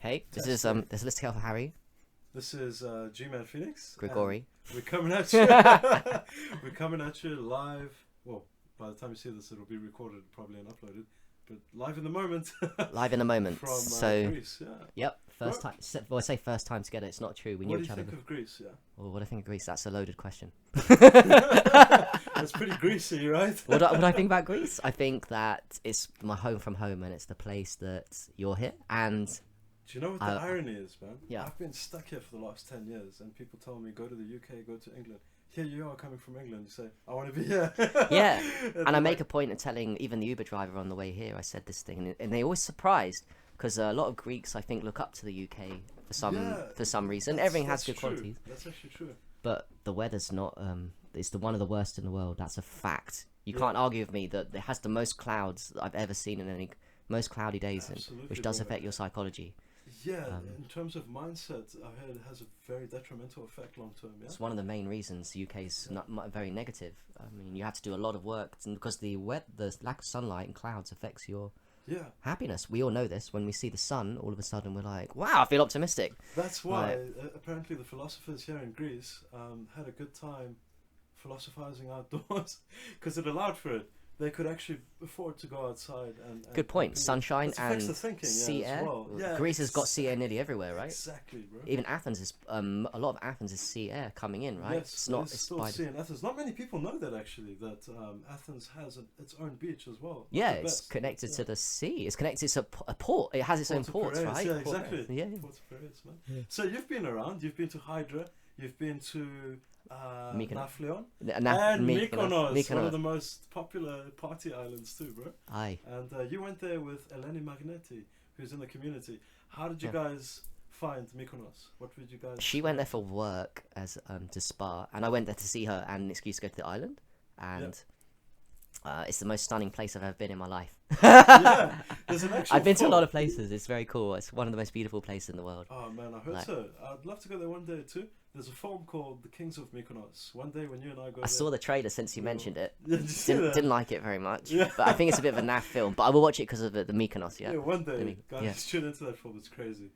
Hey, this is Let's Take for Harry. This is G-Man Phoenix. Grigori. We're coming at you. We're coming at you live. Well, by the time you see this, it'll be recorded probably and uploaded. But live in the moment. Live in the moment. From so, Greece, yeah. Yep, first time. Well, I say first time together. It's not true. We What knew do each you other. think of Greece? Yeah. Well, what do I think of Greece? That's a loaded question. It's pretty greasy, right? What do I think about Greece? I think that it's my home from home, and it's the place that you're here. And Do you know what the irony is, man? Yeah. I've been stuck here for the last 10 years, and people tell me, go to the UK, go to England. Here you are coming from England. You say, I want to be here. yeah, and I make a point of telling even the Uber driver on the way here. I said this thing, and they're always surprised because a lot of Greeks, I think, look up to the UK for some reason. Everything has good true. qualities. That's actually true. But the weather's not. It's one of the worst in the world. That's a fact. You can't argue with me that it has the most clouds that I've ever seen in any most cloudy days, which does affect your psychology. Yeah, in terms of mindset, I heard it has a very detrimental effect long term. Yeah? It's one of the main reasons the UK is not very negative. I mean, you have to do a lot of work because the lack of sunlight and clouds affects your happiness. We all know this. When we see the sun, all of a sudden we're like, wow, I feel optimistic. That's why apparently the philosophers here in Greece had a good time philosophizing outdoors because it allowed for it. They could actually afford to go outside and good point. Sunshine and thinking, sea air. Well. Yeah, Greece has got sea air nearly everywhere, right? Exactly, bro. Even Athens is a lot of Athens is sea air coming in, right? Yes, it's still sea in Athens. Not many people know that actually. That Athens has its own beach as well. Yeah, it's connected to the sea. It's connected to a port. It has its own ports, right? Yeah, exactly. Yeah. Port of Piraeus, man. Yeah. So you've been around. You've been to Hydra. You've been to Naflion and Mykonos, one of the most popular party islands too, bro. Aye. And you went there with Eleni Magneti, who's in the community. How did you guys find Mykonos? What did you guys? She went there for work as to spa, and I went there to see her and an excuse to go to the island, and it's the most stunning place I've ever been in my life. There's an actual I've been to a lot of places. It's very cool. It's one of the most beautiful places in the world. Oh man, I heard so. I'd love to go there one day too. There's a film called The Kings of Mykonos. One day when you and I go I saw the trailer since you mentioned it. Didn't like it very much. Yeah. But I think it's a bit of a naff film. But I will watch it because of the Mykonos, Yeah, one day. Guys, tune into that film. It's crazy.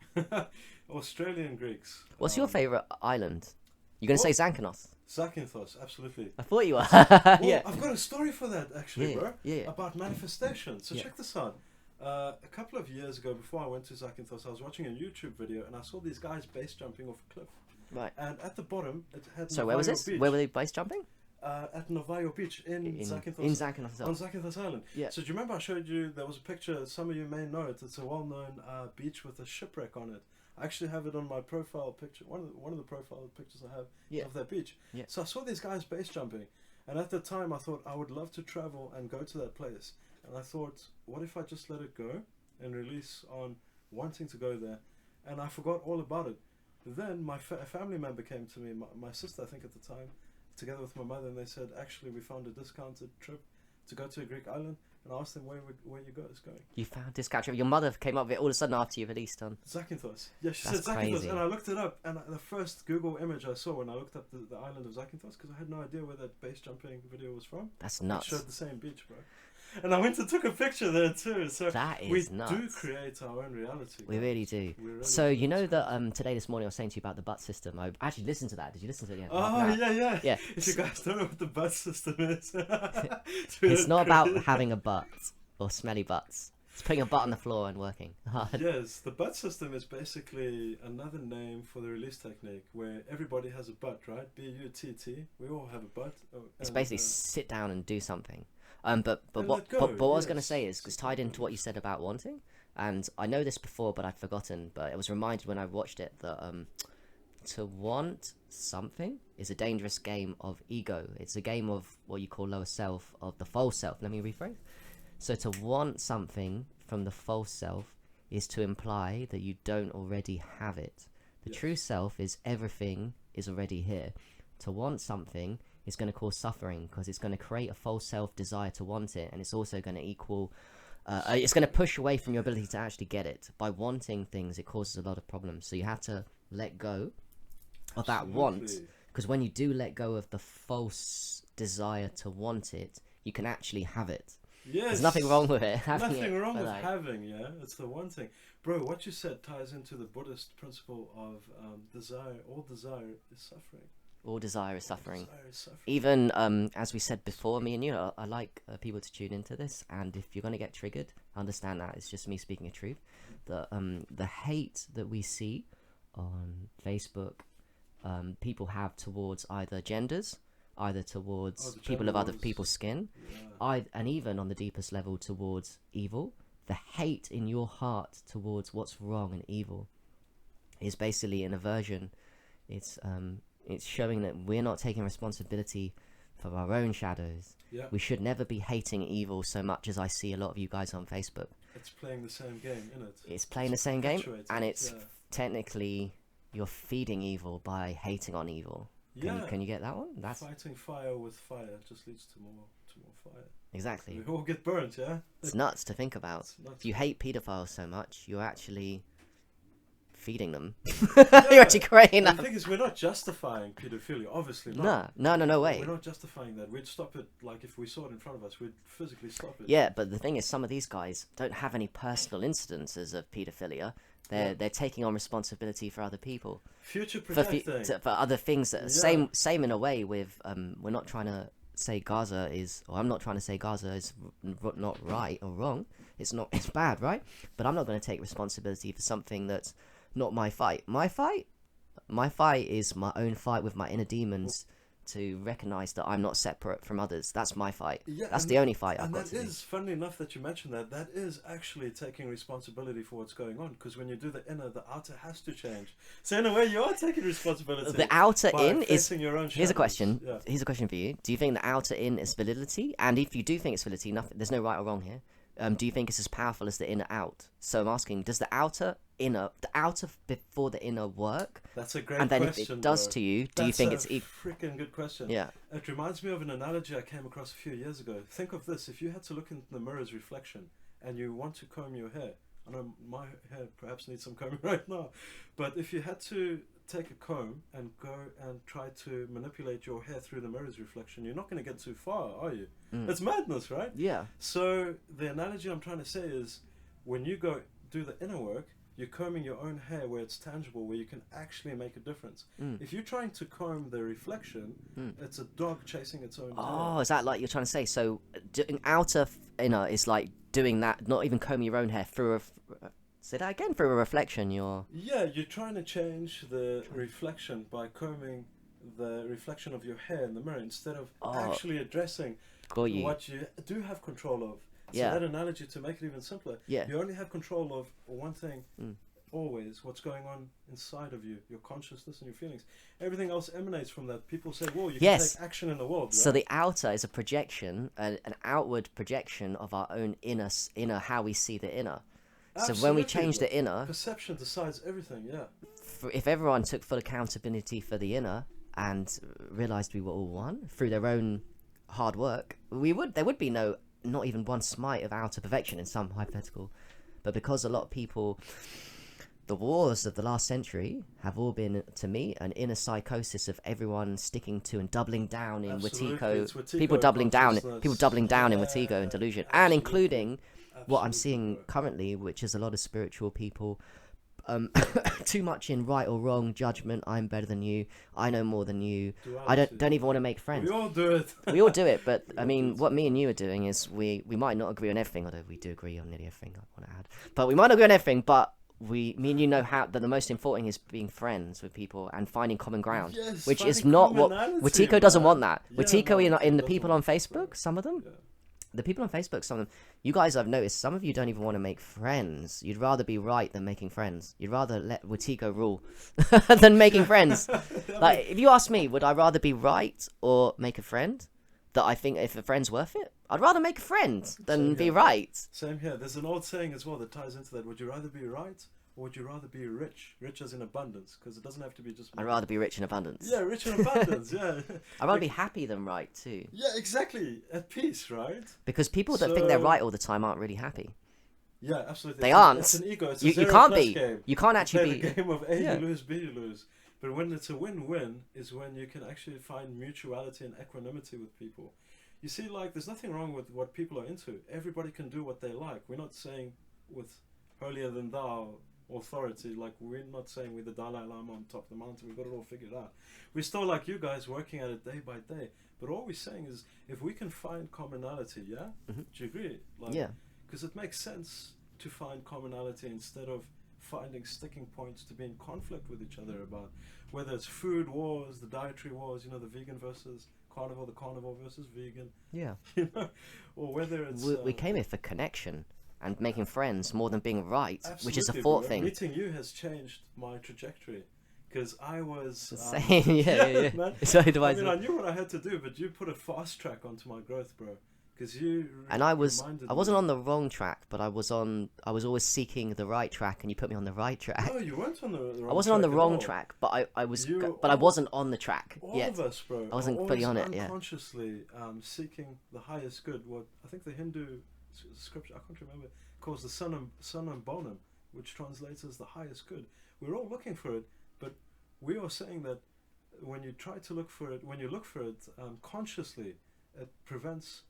Australian Greeks. What's your favourite island? You're going to say Zakynthos? Zakynthos, absolutely. I thought you were. Well, I've got a story for that actually, bro. Yeah. About manifestation. So check this out. A couple of years ago, before I went to Zakynthos, I was watching a YouTube video and I saw these guys base jumping off a cliff. Right. And at the bottom, it had. So where was this? Beach. Where were they base jumping? At Novayo Beach in Zakynthos. In Zakynthos. On Zakynthos Island. Yeah. So do you remember I showed you, there was a picture, some of you may know it, it's a well-known beach with a shipwreck on it. I actually have it on my profile picture, one of the profile pictures I have of that beach. Yeah. So I saw these guys base jumping, and at the time I thought I would love to travel and go to that place. And I thought, what if I just let it go and release on wanting to go there? And I forgot all about it. Then a family member came to me, my sister I think at the time, together with my mother, and they said, actually we found a discounted trip to go to a Greek island. And I asked them where you guys going. You found discount trip. Your mother came up with it all of a sudden after you released on Zakynthos. Yeah, she said Zakynthos, crazy. And I looked it up, and the first Google image I saw when I looked up the island of Zakynthos, because I had no idea where that base jumping video was from. That's nuts. It showed the same beach, bro. And I went and took a picture there too. So that is nuts. We do create our own reality. We really do. So you know that this morning I was saying to you about the butt system. I actually listened to that. Did you listen to it? Oh yeah. If you guys don't know what the butt system is, it's not about having a butt or smelly butts. It's putting a butt on the floor and working hard. Yes, the butt system is basically another name for the release technique where everybody has a butt, right? B-U-T-T. We all have a butt. It's basically sit down and do something. But what I was going to say is, it's tied into what you said about wanting, and I know this before, but I'd forgotten. But I was reminded when I watched it that to want something is a dangerous game of ego. It's a game of what you call lower self, of the false self. Let me rephrase. So to want something from the false self is to imply that you don't already have it. The true self is everything is already here. To want something is going to cause suffering because it's going to create a false self desire to want it, and it's also going to equal it's going to push away from your ability to actually get it. By wanting things, it causes a lot of problems, so you have to let go of that want, because when you do let go of the false desire to want it, you can actually have it. Yes. There's nothing wrong with it. Nothing wrong with having, yeah. It's the one thing. Bro, what you said ties into the Buddhist principle of desire. All desire is suffering. All desire is suffering. Desire is suffering. Even as we said before, me and you, I like people to tune into this, and if you're going to get triggered, understand that it's just me speaking the truth. The hate that we see on Facebook, people have towards either genders, either towards people of other people's skin, and even on the deepest level towards evil. The hate in your heart towards what's wrong and evil is basically an aversion. It's showing that we're not taking responsibility for our own shadows. Yeah. We should never be hating evil so much as I see a lot of you guys on Facebook. It's playing the same game, isn't it? It's playing the same game, and it's technically you're feeding evil by hating on evil. Can you get that one? That's fighting fire with fire just leads to more fire. Exactly. We all get burnt, yeah? It's nuts to think about. If you hate pedophiles so much, you're actually feeding them. You're actually creating them. The thing is, we're not justifying pedophilia, obviously not. No way. We're not justifying that. We'd stop it, like if we saw it in front of us, we'd physically stop it. Yeah, but the thing is, some of these guys don't have any personal incidences of pedophilia. They're taking on responsibility for other people. Future projecting. For other things. Same in a way with, we're not trying to say Gaza is, or I'm not trying to say Gaza is not right or wrong. It's bad, right? But I'm not going to take responsibility for something that's not my fight. My fight is my own fight with my inner demons to recognize that I'm not separate from others. That's my fight. Yeah, that's the only fight I've got to do. And that is, funnily enough that you mentioned that is actually taking responsibility for what's going on, because when you do the inner, the outer has to change. So in a way, you are taking responsibility. The outer in is... Your own here's a question. Yeah. Here's a question for you. Do you think the outer in is validity? And if you do think it's validity, there's no right or wrong here. Do you think it's as powerful as the inner out? So I'm asking, does the outer before the inner work? That's a great question. And then if it does to you, do you think it's... That's a freaking good question. Yeah. It reminds me of an analogy I came across a few years ago. Think of this. If you had to look into the mirror's reflection and you want to comb your hair, I know my hair perhaps needs some combing right now, but if you had to take a comb and go and try to manipulate your hair through the mirror's reflection, you're not going to get too far, are you? It's madness, right? Yeah. So the analogy I'm trying to say is, when you go do the inner work, you're combing your own hair where it's tangible, where you can actually make a difference. If you're trying to comb the reflection, it's a dog chasing its own tail. Oh, is that like you're trying to say? So doing outer inner is like doing that, not even combing your own hair through a... Say that again, through a reflection, you're trying to change the reflection by combing the reflection of your hair in the mirror instead of actually addressing what you do have control of. So that analogy, to make it even simpler, you only have control of one thing always, what's going on inside of you, your consciousness and your feelings. Everything else emanates from that. People say, well, you can take action in the world. Right? So the outer is a projection, an outward projection of our own inner, how we see the inner. Absolutely. So when we change the inner... Perception decides everything, If everyone took full accountability for the inner and realised we were all one through their own hard work, there would be not even one smite of outer perfection in some hypothetical. But because a lot of people... The wars of the last century have all been, to me, an inner psychosis of everyone sticking to and doubling down in Wetiko. People doubling down in Wetiko and delusion. And including... what I'm seeing currently, which is a lot of spiritual people, too much in right or wrong judgment. I'm better than you. I know more than you. I don't even want to make friends. We all do it. We all do it, but I mean, what me and you are doing is we might not agree on everything, although we do agree on nearly everything. I want to add, but we might not agree on everything. But me and you know that the most important thing is being friends with people and finding common ground, which is not what Wetiko doesn't want. That Wetiko in the people on Facebook, some of them. The people on Facebook, some of them, you guys, I've noticed, some of you don't even want to make friends. You'd rather be right than making friends. You'd rather let Wetiko rule than making friends. Like, if you ask me, would I rather be right or make a friend? That I think if a friend's worth it, I'd rather make a friend than be right. Same here. There's an old saying as well that ties into that. Would you rather be right? Or would you rather be rich? Rich as in abundance, because it doesn't have to be just... I'd rather be rich in abundance. Yeah, rich in abundance, I'd rather be happy than right, too. Yeah, exactly. At peace, right? Because people that think they're right all the time aren't really happy. Yeah, absolutely. They aren't. It's an ego. It's you can't be. Game. You can't actually be... The game of A, you lose, B, you lose. But when it's a win-win is when you can actually find mutuality and equanimity with people. You see, like, there's nothing wrong with what people are into. Everybody can do what they like. We're not saying with holier than thou authority. Like, we're not saying we're the Dalai Lama on top of the mountain, we've got it all figured out. We're still like you guys, working at it day by day. But all we're saying is, if we can find commonality, yeah? Mm-hmm. Do you agree? Like, yeah. Because it makes sense to find commonality instead of finding sticking points to be in conflict with each other about whether it's food wars, the dietary wars, the vegan versus carnivore, the carnivore versus vegan. Yeah. Or whether it's... We came here for connection and making friends more than being right, which is a bro. thought thing. Meeting you has changed my trajectory. Because I was... Same, yeah. Man. So I mean, I knew what I had to do, but you put a fast track onto my growth, bro. Because you... And I wasn't on the wrong track, but I was always seeking the right track, and you put me on the right track. No, you weren't on the wrong track. I wasn't on the wrong track, but I wasn't on the track yet. All of us, bro. I wasn't fully on it, yeah. Unconsciously seeking the highest good. What I think the Hindu scripture, I can't remember, calls the Sunam Bonam, which translates as the highest good. We're all looking for it, but we are saying that when you try to look for it, when you look for it consciously, it prevents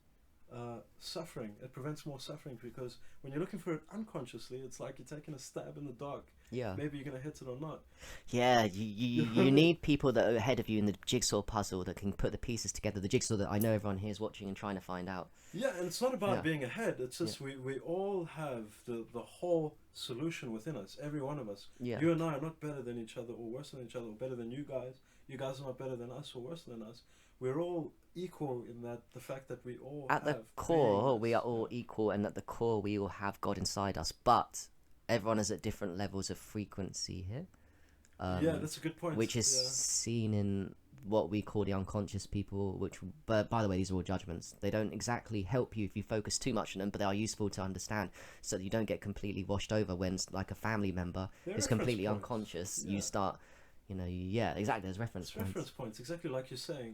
suffering. It prevents more suffering, because when you're looking for it unconsciously, it's like you're taking a stab in the dark. Yeah. Maybe you're gonna hit it or not. Yeah, you need people that are ahead of you in the jigsaw puzzle that can put the pieces together. The jigsaw that I know everyone here is watching and trying to find out. Yeah, and it's not about being ahead. It's just we all have the whole solution within us. Every one of us. Yeah. You and I are not better than each other or worse than each other or better than you guys. You guys are not better than us or worse than us. We're all equal in that the fact that we all at the core we are all equal, and at the core we all have God inside us, but everyone is at different levels of frequency here. Yeah, that's a good point. Which is seen in what we call the unconscious people, which, but by the way, these are all judgments. They don't exactly help you if you focus too much on them, but they are useful to understand so that you don't get completely washed over when, like, a family member is completely unconscious. You start, exactly, there's reference points. Exactly like you're saying.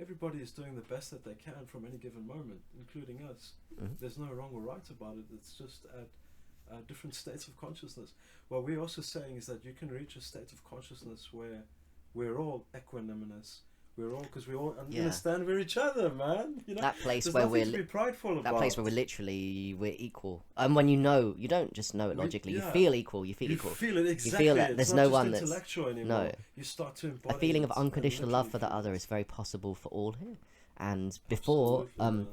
Everybody is doing the best that they can from any given moment, including us. Mm-hmm. There's no wrong or right about it. It's just at different states of consciousness. What we're also saying is that you can reach a state of consciousness where we're all equanimous. Because we all understand we're each other, man. That place where we're to be prideful about. That place where we're equal. And when you don't just know it logically. You feel equal. You feel equal. You feel it exactly. You feel that there's no one that's intellectual anymore. No. You start to embody a feeling of unconditional love for the other is very possible for all here. And before, and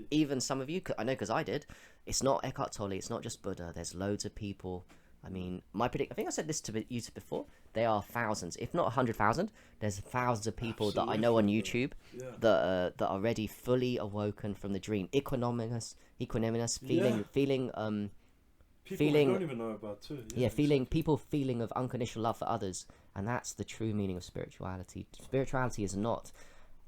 even some of you, I know because I did. It's not Eckhart Tolle. It's not just Buddha. There's loads of people. I mean, I think I said this to you before. There are thousands, if not 100,000. There's thousands of people that I know on YouTube that are already fully awoken from the dream, equanimous, feeling. People feeling, we don't even know about too. People feeling of unconditional love for others, and that's the true meaning of spirituality. Spirituality is not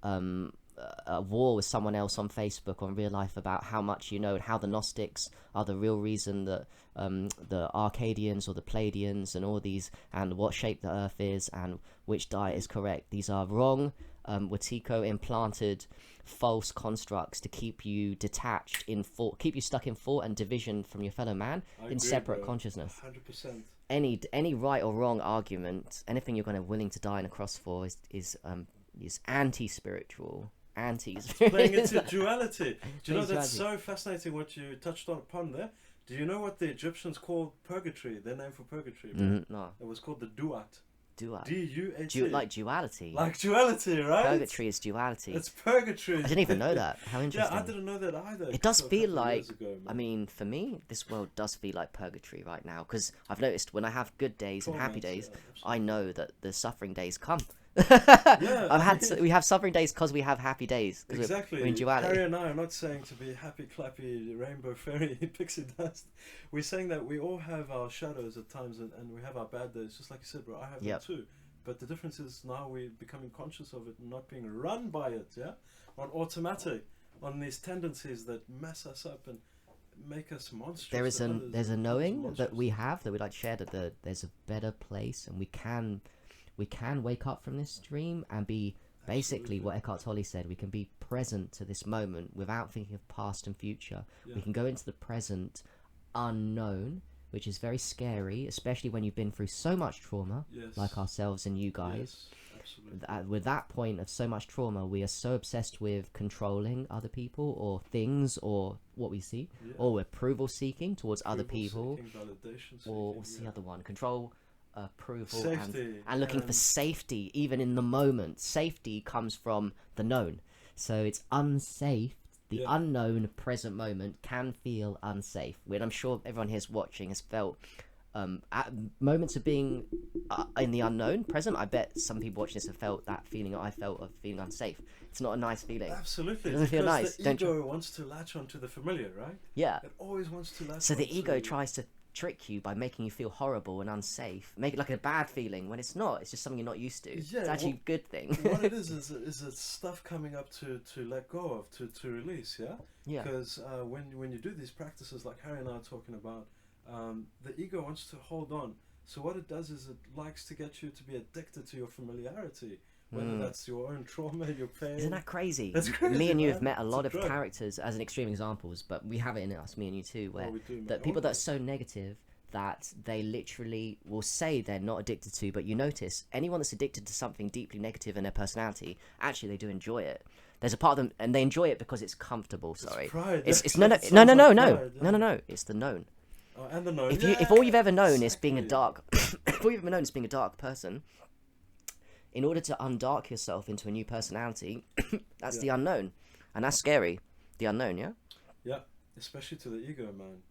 a war with someone else on Facebook or in real life about how much you know, and how the Gnostics are the real reason that the Arcadians or the Pleiadians and all these, and what shape the Earth is and which diet is correct. These are wrong, Watiko implanted false constructs to keep you detached in thought, keep you stuck in thought and division from your fellow man in separate consciousness. 100%. Any right or wrong argument, anything you're going to willing to die on a cross for is anti-spiritual. Playing into duality. Do you know that's so fascinating what you touched upon there? Do you know what the Egyptians called purgatory? Their name for purgatory. No. It was called the duat. D-U-A-T. Like duality. Like duality, right? Purgatory is duality. It's purgatory. I didn't even know that. How interesting. Yeah, I didn't know that either. It does feel like, I mean, for me, this world does feel like purgatory right now, because I've noticed when I have good days and happy days, I know that the suffering days come. We have suffering days because we have happy days. Exactly. We're in duality. Harry and I are not saying to be happy, clappy, rainbow, fairy, pixie dust. We're saying that we all have our shadows at times, and we have our bad days. Just like you said, bro, I have them too. But the difference is now we're becoming conscious of it and not being run by it, on automatic, on these tendencies that mess us up and make us monstrous. There's a knowing that we have, that we'd like to share, that there's a better place, and we can wake up from this dream and be basically what Eckhart Tolle said. We can be present to this moment without thinking of past and future. We can go into the present unknown, which is very scary, especially when you've been through so much trauma, like ourselves and you guys. With that point of so much trauma, we are so obsessed with controlling other people or things or what we see, or approval seeking towards other people, or what's the other one? Control, approval, and looking for safety, even in the moment. Safety comes from the known, so it's unsafe. The unknown present moment can feel unsafe. When I'm sure everyone here's watching has felt at moments of being in the unknown present. I bet some people watching this have felt that feeling that I felt of feeling unsafe. It's not a nice feeling. Absolutely. It doesn't feel nice. The ego wants to latch onto the familiar, right? Yeah. It always wants to latch So the ego tries to trick you by making you feel horrible and unsafe, make it like a bad feeling when it's not. It's just something you're not used to. Yeah, it's actually a good thing. What it is it's stuff coming up to let go of, to release. Yeah. Because when you do these practices like Harry and I are talking about, the ego wants to hold on. So what it does is it likes to get you to be addicted to your familiarity, whether that's your own trauma, your pain. Isn't that crazy? That's crazy. Me and you have met a lot of characters as an extreme examples, but we have it in us, me and you too, where that people that are so negative that they literally will say they're not addicted to, but you notice anyone that's addicted to something deeply negative in their personality, actually they do enjoy it. There's a part of them, and they enjoy it because it's comfortable. Sorry, it's pride. It's no. It's the known. Oh, and the known. If all you've ever known is being a dark, if all you've ever known is being a dark person, in order to undark yourself into a new personality, that's the unknown, and that's scary. The unknown, yeah. Yeah, especially to the ego, man.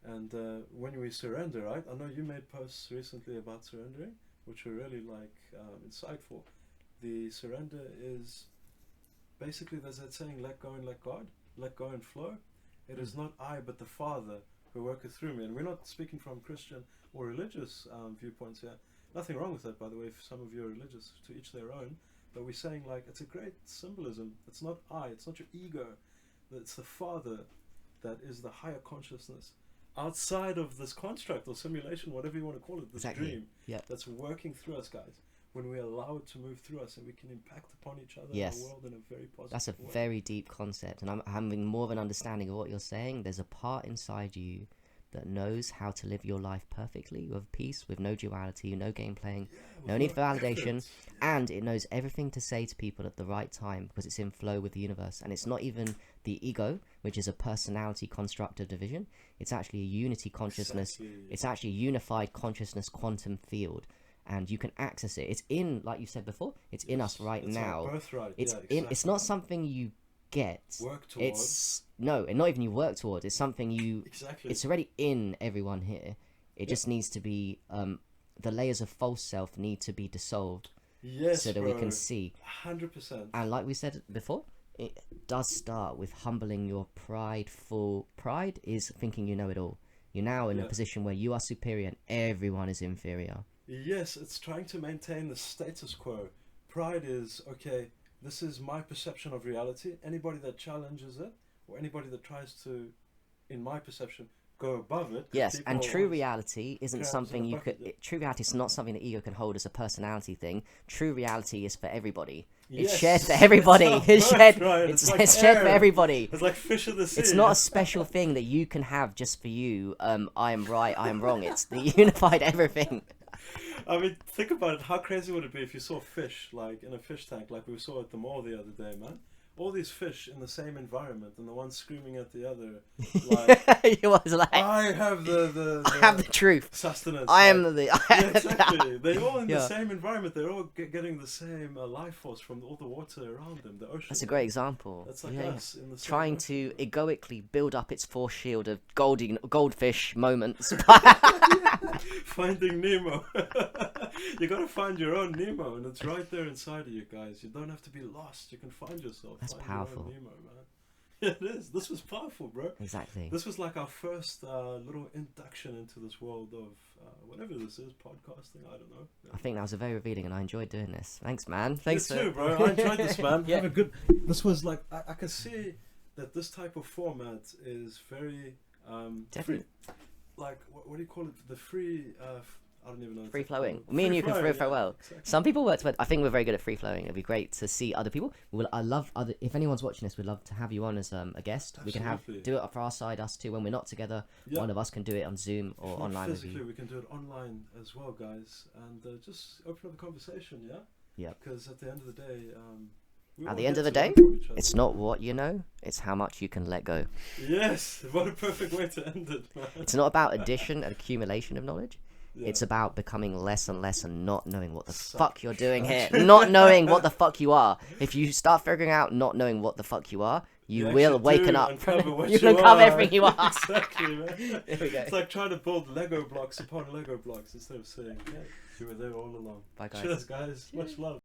And when we surrender, right? I know you made posts recently about surrendering, which were really insightful. The surrender is basically, there's that saying, "Let go and let God, let go and flow." It is not I, but the Father who worketh through me. And we're not speaking from Christian or religious viewpoints here. Nothing wrong with that, by the way, if some of you are religious, to each their own. But we're saying, it's a great symbolism. It's not I, it's not your ego. It's the Father that is the higher consciousness outside of this construct or simulation, whatever you want to call it, this dream that's working through us, guys. When we allow it to move through us and we can impact upon each other in the world in a very positive way. That's a very deep concept, and I'm having more of an understanding of what you're saying. There's a part inside you that knows how to live your life perfectly, with peace, with no duality, no game playing, no need for validation, and it knows everything to say to people at the right time because it's in flow with the universe. And it's not even the ego, which is a personality construct of division. It's actually a unity consciousness. It's actually a unified consciousness quantum field. And you can access it. It's in, like you said before, it's in us right now. Our birthright. It's not something you get. Work towards. And not even you work towards. It's something you. Exactly. It's already in everyone here. It just needs to be. The layers of false self need to be dissolved. Yes, so that we can see. 100%. And like we said before, it does start with humbling your prideful. Pride is thinking you know it all. You're now in a position where you are superior and everyone is inferior. Yes, it's trying to maintain the status quo. Pride is, okay, this is my perception of reality. Anybody that challenges it, or anybody that tries to, in my perception, go above it. Yes, and true reality isn't something you could... True reality is not something that ego can hold as a personality thing. True reality is for everybody. It's shared for everybody. It's shared for everybody. It's like fish in the sea. It's not a special thing that you can have just for you. I am right, I am wrong. It's the unified everything. I mean, think about it. How crazy would it be if you saw fish, like in a fish tank, like we saw at the mall the other day, man? All these fish in the same environment, and the one screaming at the other, like, he was like, I have I have the truth. Sustenance. I am the... exactly. They're all in the same environment. They're all getting the same life force from all the water around them, the ocean. That's a great example. That's like us in the same trying to egoically build up its force shield of goldfish moments. Finding Nemo. You gotta find your own Nemo, and it's right there inside of you guys. You don't have to be lost. You can find yourself. That's powerful. Nemo, man. Yeah, it is. This was powerful, bro. Exactly. This was like our first little induction into this world of whatever this is, podcasting. I don't know. I think that was a very revealing, and I enjoyed doing this. Thanks, man. Thanks too, bro. I enjoyed this, man. Have a good. This was like I can see that this type of format is very definitely. Free. Like what do you call it? The free. I don't even know. Free flowing. Me and you can flow well. Exactly. Some people work. I think we're very good at free flowing. It'd be great to see other people. I love other. If anyone's watching this, we'd love to have you on as a guest. Absolutely. We can do it for our side, us two. When we're not together, one of us can do it on Zoom or online. Physically, we can do it online as well, guys, and just open up the conversation. Yeah. Yeah. Because at the end of the day, it's not what you know, it's how much you can let go. Yes, what a perfect way to end it, man. It's not about addition and accumulation of knowledge. Yeah. It's about becoming less and less and not knowing what the fuck you're doing here. Not knowing what the fuck you are. If you start figuring out not knowing what the fuck you are, you will waken up. You can uncover everything you are. Exactly, man. Here we go. It's like trying to build Lego blocks upon Lego blocks instead of saying, yeah, you were there all along. Bye, guys. Cheers, guys. Much love.